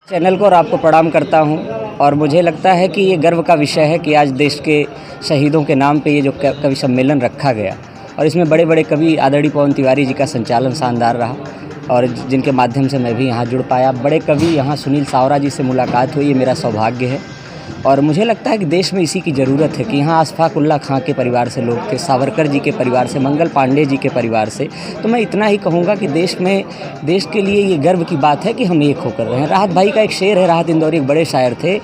Channel को और आपको प्रणाम करता हूं और मुझे लगता है कि ये गर्व का विषय है कि आज देश के शहीदों के नाम पे ये जो कवि सम्मेलन रखा गया और इसमें बड़े बड़े कवि आदरणीय पवन तिवारी जी का संचालन शानदार रहा और जिनके माध्यम से मैं भी यहाँ जुड़ पाया। बड़े कवि यहाँ सुनील सावरा जी से मुलाकात हुई, ये मेरा सौभाग्य है और मुझे लगता है कि देश में इसी की ज़रूरत है कि यहाँ अशफाक उल्लाह खां के परिवार से लोग थे, सावरकर जी के परिवार से, मंगल पांडे जी के परिवार से। तो मैं इतना ही कहूँगा कि देश के लिए ये गर्व की बात है कि हम एक होकर रहे हैं। राहत भाई का एक शेर है, राहत इंदौरी एक बड़े शायर थे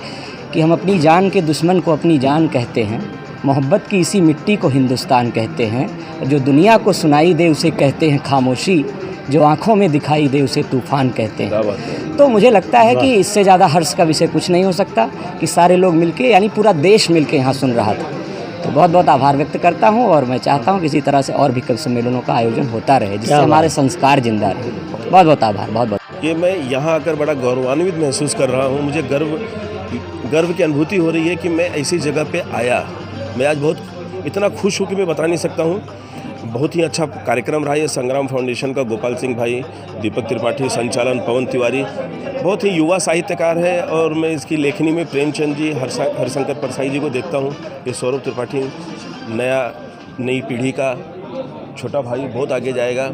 कि हम अपनी जान के दुश्मन को अपनी जान कहते हैं, मोहब्बत की इसी मिट्टी को हिंदुस्तान कहते हैं, जो दुनिया को सुनाई दे उसे कहते हैं खामोशी, जो आँखों में दिखाई दे उसे तूफ़ान कहते हैं। तो मुझे लगता है कि इससे ज़्यादा हर्ष का विषय कुछ नहीं हो सकता कि सारे लोग मिलके यानी पूरा देश मिलके यहाँ सुन रहा था। तो बहुत बहुत आभार व्यक्त करता हूँ और मैं चाहता हूँ कि इसी तरह से और भी कवि सम्मेलनों का आयोजन होता रहे जिससे हमारे संस्कार जिंदा रहे। बहुत बहुत आभार। बहुत बहुत ये मैं यहाँ आकर बड़ा गौरवान्वित महसूस कर रहा हूँ। मुझे गर्व की अनुभूति हो रही है कि मैं ऐसी जगह पे आया। मैं आज बहुत इतना खुश हूँ कि मैं बता नहीं सकता हूँ। बहुत ही अच्छा कार्यक्रम रहा ये संग्राम फाउंडेशन का। गोपाल सिंह भाई, दीपक त्रिपाठी, संचालन पवन तिवारी, बहुत ही युवा साहित्यकार है और मैं इसकी लेखनी में प्रेमचंद जी, हरशंकर परसाई जी को देखता हूँ। ये सौरभ त्रिपाठी नई पीढ़ी का छोटा भाई, बहुत आगे जाएगा।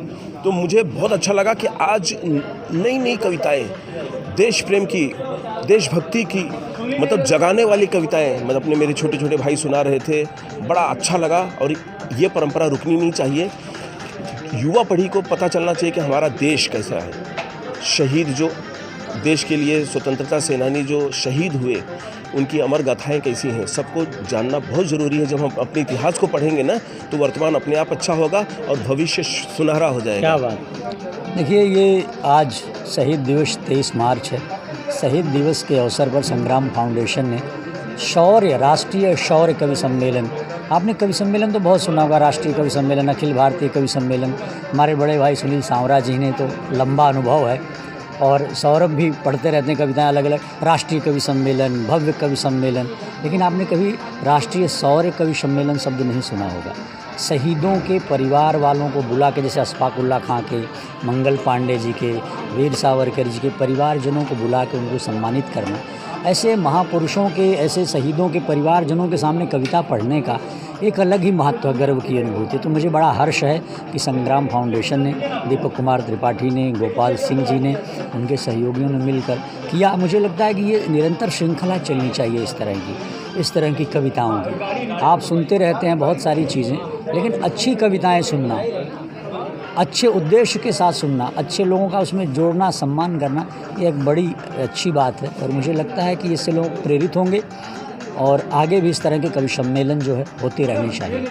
तो मुझे बहुत अच्छा लगा कि आज नई कविताएं, देश प्रेम की, देशभक्ति की, मतलब जगाने वाली कविताएं मतलब अपने मेरे छोटे छोटे भाई सुना रहे थे। बड़ा अच्छा लगा और ये परंपरा रुकनी नहीं चाहिए। युवा पीढ़ी को पता चलना चाहिए कि हमारा देश कैसा है। शहीद जो देश के लिए स्वतंत्रता सेनानी जो शहीद हुए, उनकी अमर गाथाएं कैसी हैं, सबको जानना बहुत ज़रूरी है। जब हम अपने इतिहास को पढ़ेंगे ना तो वर्तमान अपने आप अच्छा होगा और भविष्य सुनहरा हो जाएगा। क्या बात। देखिए, ये आज शहीद दिवस 23 मार्च है। शहीद दिवस के अवसर पर संग्राम फाउंडेशन ने राष्ट्रीय शौर्य कवि सम्मेलन, आपने कवि सम्मेलन तो बहुत सुना होगा, राष्ट्रीय कवि सम्मेलन, अखिल भारतीय कवि सम्मेलन। हमारे बड़े भाई सुनील सावरा जी ने तो लंबा अनुभव है और सौरभ भी पढ़ते रहते हैं कविताएं अलग अलग। राष्ट्रीय कवि सम्मेलन, भव्य कवि सम्मेलन, लेकिन आपने कभी राष्ट्रीय शौर्य कवि सम्मेलन शब्द नहीं सुना होगा। शहीदों के परिवार वालों को बुला के, जैसे अशफाक उल्लाह खां के, मंगल पांडे जी के, वीर सावरकर जी के परिवारजनों को बुला के उनको सम्मानित करना, ऐसे महापुरुषों के, ऐसे शहीदों के परिवारजनों के सामने कविता पढ़ने का एक अलग ही महत्व, गर्व की अनुभूति। तो मुझे बड़ा हर्ष है कि संग्राम फाउंडेशन ने, दीपक कुमार त्रिपाठी ने, गोपाल सिंह जी ने, उनके सहयोगियों ने मिलकर किया। मुझे लगता है कि ये निरंतर श्रृंखला चलनी चाहिए इस तरह की कविताओं की। आप सुनते रहते हैं बहुत सारी चीज़ें, लेकिन अच्छी कविताएं सुनना, अच्छे उद्देश्य के साथ सुनना, अच्छे लोगों का उसमें जोड़ना, सम्मान करना, ये एक बड़ी अच्छी बात है और मुझे लगता है कि इससे लोग प्रेरित होंगे और आगे भी इस तरह के कवि सम्मेलन जो है होते रहने चाहिए।